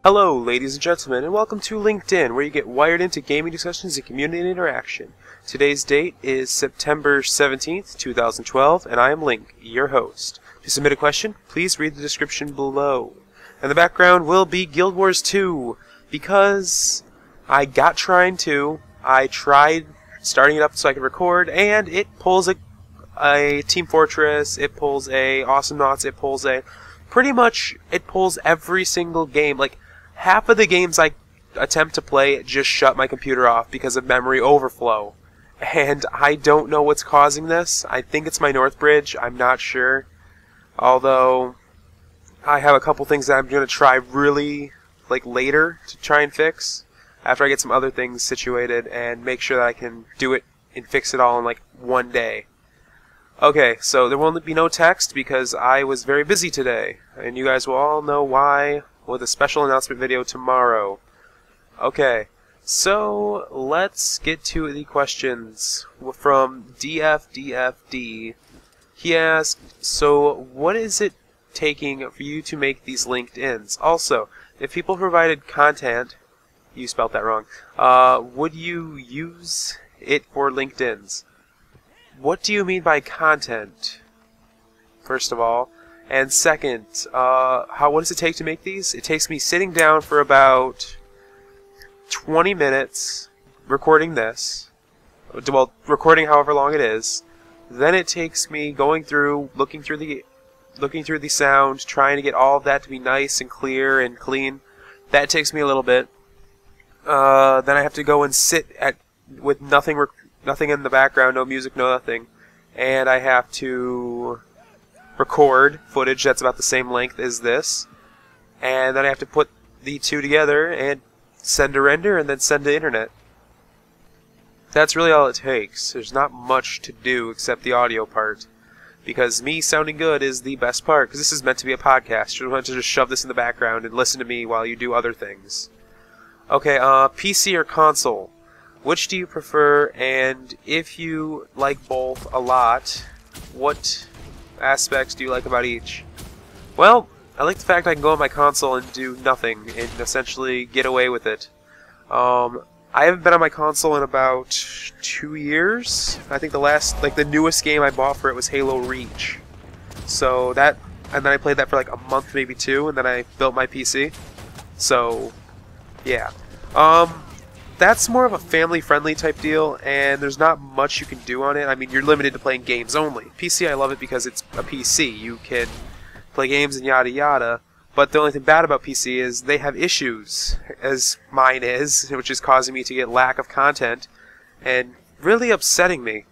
Hello, ladies and gentlemen, and welcome to Linked In, where you get wired into gaming discussions and community interaction. Today's date is September 17th, 2012, and I am Link, your host. To submit a question, please read the description below. And the background will be Guild Wars 2, because I got trying to. I tried starting it up so I could record, and it pulls a Team Fortress, it pulls a Awesome Knots, it pulls a... Pretty much, it pulls every single game. Like, half of the games I attempt to play just shut my computer off because of memory overflow. And I don't know what's causing this. I think it's my North Bridge. I'm not sure. Although, I have a couple things that I'm going to try really, later to try and fix. After I get some other things situated and make sure that I can do it and fix it all in, one day. Okay, so there will be no text because I was very busy today. And you guys will all know why with a special announcement video tomorrow. Okay, so let's get to the questions from DFDFD. He asked, so what is it taking for you to make these linked ins? Also, if people provided content, you spelled that wrong, would you use it for linked ins? What do you mean by content, first of all? And second, what does it take to make these? It takes me sitting down for about 20 minutes, recording this, well, recording however long it is. Then it takes me going through, looking through the sound, trying to get all of that to be nice and clear and clean. That takes me a little bit. Then I have to go and sit with nothing in the background, no music, no nothing, and I have to record footage that's about the same length as this, and then I have to put the two together and send to render and then send to internet. That's really all it takes. There's not much to do except the audio part, because me sounding good is the best part, because this is meant to be a podcast. You don't want to just shove this in the background and listen to me while you do other things. Okay, PC or console? Which do you prefer, and if you like both a lot, what aspects do you like about each? Well, I like the fact I can go on my console and do nothing, and essentially get away with it. I haven't been on my console in about 2 years. I think the newest game I bought for it was Halo Reach. So that, and then I played that for a month, maybe two, and then I built my PC. So, yeah. That's more of a family-friendly type deal, and there's not much you can do on it. I mean, you're limited to playing games only. PC, I love it because it's a PC. You can play games and yada yada, but the only thing bad about PC is they have issues, as mine is, which is causing me to get lack of content, and really upsetting me.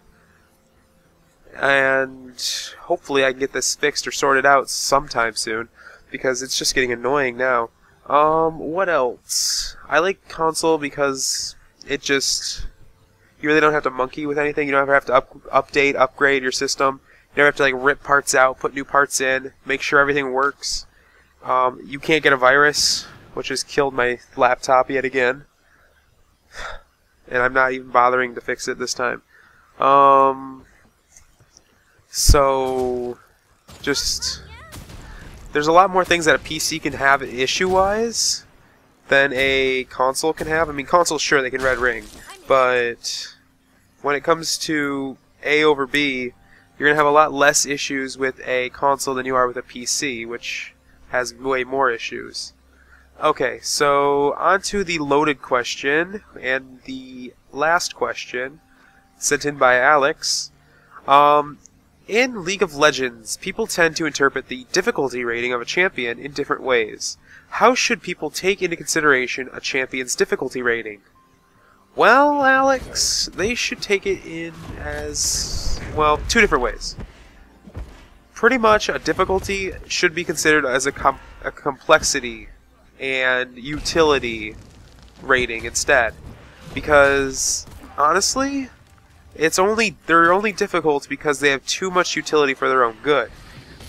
And hopefully I can get this fixed or sorted out sometime soon, because it's just getting annoying now. What else? I like console because it just... You really don't have to monkey with anything. You don't ever have to upgrade your system. You never have to, rip parts out, put new parts in, make sure everything works. You can't get a virus, which has killed my laptop yet again. And I'm not even bothering to fix it this time. So... Just... There's a lot more things that a PC can have issue-wise than a console can have. I mean, consoles, sure, they can red ring, but when it comes to A over B, you're going to have a lot less issues with a console than you are with a PC, which has way more issues. Okay, so on to the loaded question, and the last question, sent in by Alex. In League of Legends, people tend to interpret the difficulty rating of a champion in different ways. How should people take into consideration a champion's difficulty rating? Well, Alex, they should take it in as, well, two different ways. Pretty much, a difficulty should be considered as a complexity and utility rating instead. Because, honestly... they're only difficult because they have too much utility for their own good.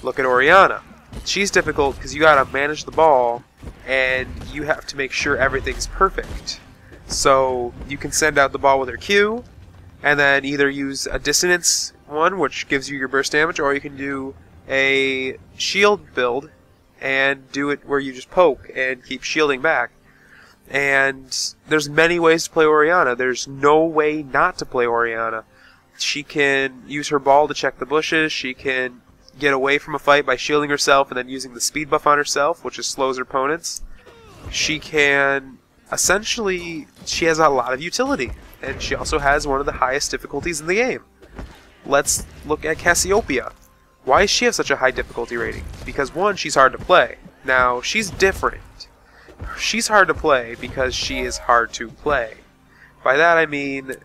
Look at Orianna. She's difficult because you gotta manage the ball, and you have to make sure everything's perfect. So, you can send out the ball with her Q, and then either use a dissonance one, which gives you your burst damage, or you can do a shield build, and do it where you just poke and keep shielding back. And there's many ways to play Orianna. There's no way not to play Orianna. She can use her ball to check the bushes. She can get away from a fight by shielding herself and then using the speed buff on herself, which just slows her opponents. She can essentially, she has a lot of utility, and she also has one of the highest difficulties in the game. Let's look at Cassiopeia. Why does she have such a high difficulty rating? Because one, she's hard to play. Now, she's different. She's hard to play because she is hard to play. By that I mean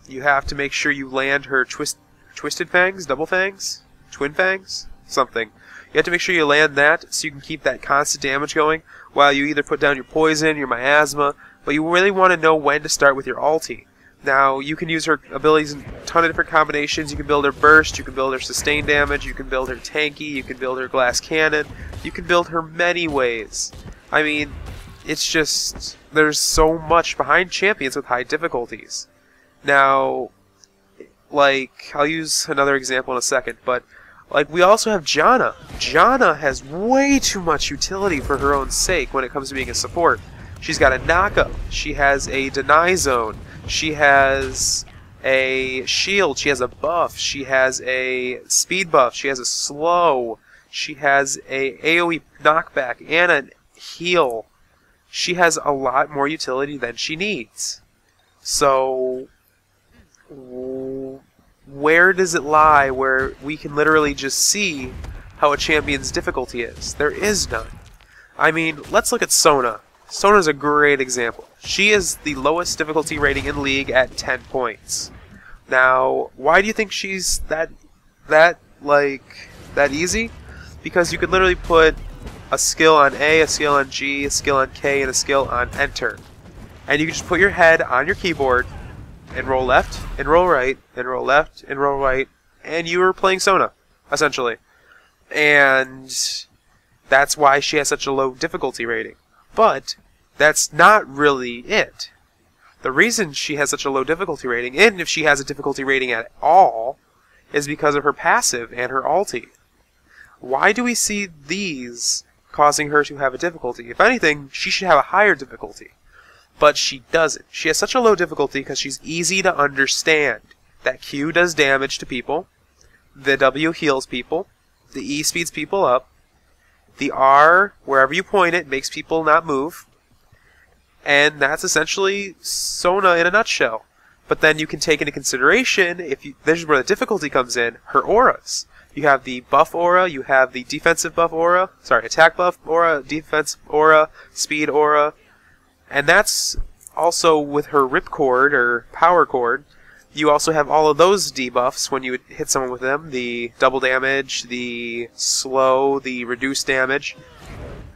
you have to make sure you land her twisted fangs, double fangs, twin fangs, something. You have to make sure you land that so you can keep that constant damage going while you either put down your poison, your miasma, but you really want to know when to start with your ulti. Now, you can use her abilities in a ton of different combinations. You can build her burst, you can build her sustain damage, you can build her tanky, you can build her glass cannon, you can build her many ways. I mean, it's just, there's so much behind champions with high difficulties. Now, like, I'll use another example in a second, but like, we also have Janna. Janna has way too much utility for her own sake when it comes to being a support. She's got a knockup, she has a deny zone, she has a shield, she has a buff, she has a speed buff, she has a slow, she has a AoE knockback and a heal. She has a lot more utility than she needs. So, where does it lie where we can literally just see how a champion's difficulty is? There is none. I mean, let's look at Sona. Sona's a great example. She is the lowest difficulty rating in League at 10 points. Now, why do you think she's that easy? Because you could literally put a skill on A, a skill on G, a skill on K, and a skill on Enter. And you can just put your head on your keyboard and roll left, and roll right, and roll left, and roll right, and you are playing Sona, essentially. And that's why she has such a low difficulty rating. But that's not really it. The reason she has such a low difficulty rating, and if she has a difficulty rating at all, is because of her passive and her ulti. Why do we see these causing her to have a difficulty? If anything, she should have a higher difficulty. But she doesn't. She has such a low difficulty because she's easy to understand. That Q does damage to people, the W heals people, the E speeds people up, the R, wherever you point it, makes people not move, and that's essentially Sona in a nutshell. But then you can take into consideration, this is where the difficulty comes in, her auras. You have the buff aura, you have the defensive buff aura, attack buff aura, defense aura, speed aura, and that's also with her ripcord, or power cord. You also have all of those debuffs when you hit someone with them. The double damage, the slow, the reduced damage.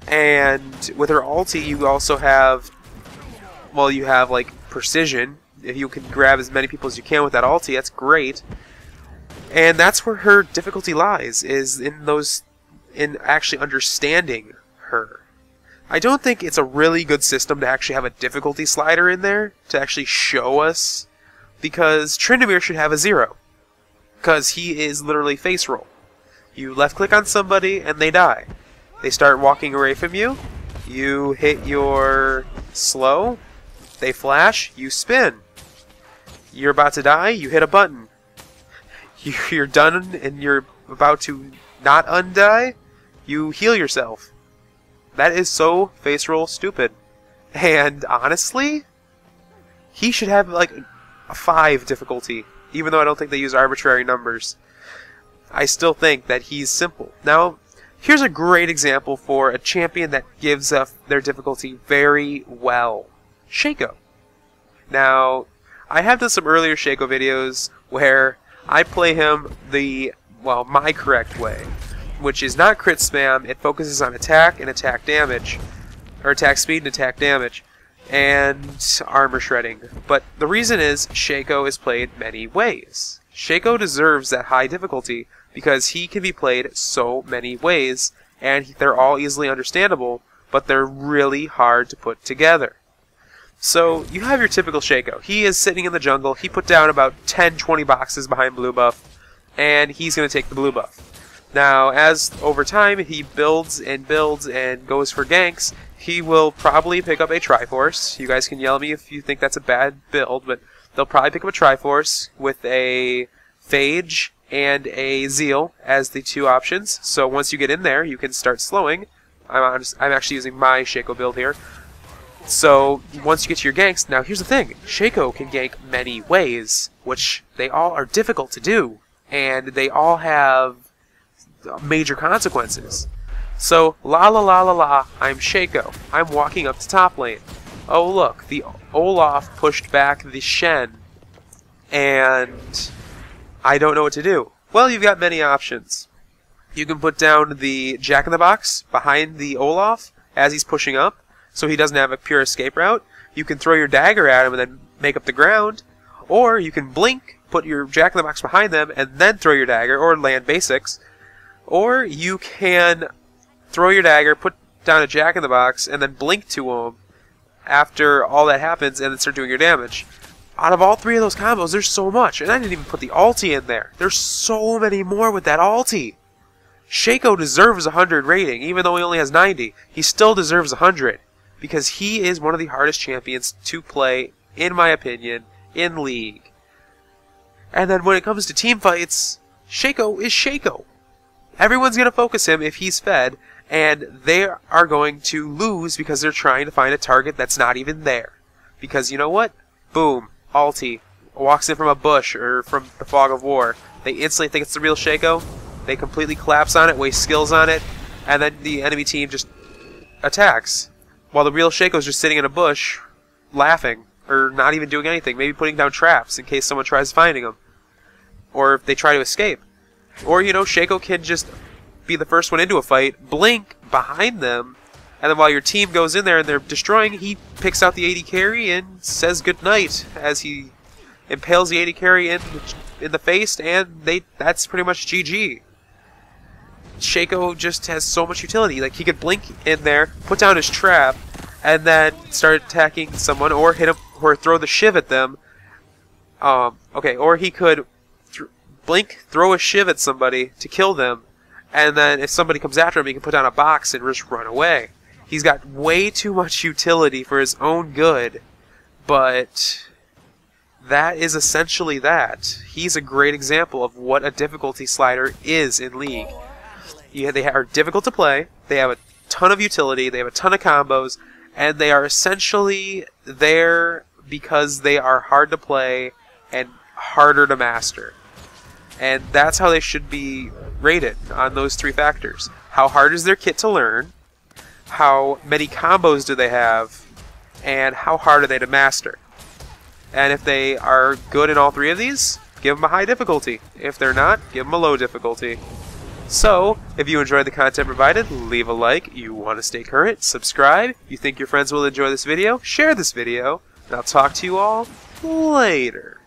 And with her ulti, you also have, well, you have like precision. If you can grab as many people as you can with that ulti, that's great. And that's where her difficulty lies, is in actually understanding her. I don't think it's a really good system to actually have a difficulty slider in there to actually show us, because Tryndamere should have a 0, because he is literally face roll. You left click on somebody and they die. They start walking away from you, you hit your slow, they flash, you spin. You're about to die, you hit a button. You're done and you're about to not undie, you heal yourself. That is so face roll stupid. And honestly, he should have like a 5 difficulty, even though I don't think they use arbitrary numbers. I still think that he's simple. Now, here's a great example for a champion that gives up their difficulty very well. Shaco. Now, I have done some earlier Shaco videos where I play him my correct way, which is not crit spam. It focuses on attack and attack damage, or attack speed and attack damage, and armor shredding. But the reason is Shaco is played many ways. Shaco deserves that high difficulty because he can be played so many ways, and they're all easily understandable, but they're really hard to put together. So you have your typical Shaco. He is sitting in the jungle. He put down about 10-20 boxes behind blue buff, and he's going to take the blue buff. Now, as over time he builds and builds and goes for ganks, he will probably pick up a Triforce. You guys can yell at me if you think that's a bad build, but they'll probably pick up a Triforce with a Phage and a Zeal as the two options. So once you get in there, you can start slowing. I'm actually using my Shaco build here. So once you get to your ganks, now here's the thing. Shaco can gank many ways, which they all are difficult to do, and they all have major consequences. So, la la la la la, I'm Shaco. I'm walking up to top lane. Oh look, the Olaf pushed back the Shen, and I don't know what to do. Well, you've got many options. You can put down the Jack-in-the-Box behind the Olaf as he's pushing up, so he doesn't have a pure escape route. You can throw your dagger at him and then make up the ground, or you can blink, put your Jack-in-the-Box behind them, and then throw your dagger, or land basics. Or you can throw your dagger, put down a Jack-in-the-Box, and then blink to him after all that happens, and then start doing your damage. Out of all three of those combos, there's so much, and I didn't even put the ulti in there. There's so many more with that ulti. Shaco deserves 100 rating, even though he only has 90. He still deserves 100, because he is one of the hardest champions to play, in my opinion, in League. And then when it comes to team fights, Shaco is Shaco. Everyone's going to focus him if he's fed, and they are going to lose because they're trying to find a target that's not even there. Because you know what? Boom. Ulti. Walks in from a bush or from the fog of war. They instantly think it's the real Shaco. They completely collapse on it, waste skills on it, and then the enemy team just attacks. While the real Shaco's just sitting in a bush, laughing, or not even doing anything. Maybe putting down traps in case someone tries finding him. Or if they try to escape. Or, you know, Shaco can just be the first one into a fight, blink behind them, and then while your team goes in there and they're destroying, he picks out the AD carry and says goodnight as he impales the AD carry in the face, and that's pretty much GG. Shaco just has so much utility. Like, he could blink in there, put down his trap, and then start attacking someone, or hit him, or throw the shiv at them. Okay, or he could blink, throw a shiv at somebody to kill them, and then if somebody comes after him, he can put down a box and just run away. He's got way too much utility for his own good, but that is essentially that. He's a great example of what a difficulty slider is in League. They are difficult to play, they have a ton of utility, they have a ton of combos, and they are essentially there because they are hard to play and harder to master. And that's how they should be rated on those three factors. How hard is their kit to learn? How many combos do they have? And how hard are they to master? And if they are good in all three of these, give them a high difficulty. If they're not, give them a low difficulty. So, if you enjoyed the content provided, leave a like. You want to stay current, subscribe. You think your friends will enjoy this video, share this video. And I'll talk to you all later.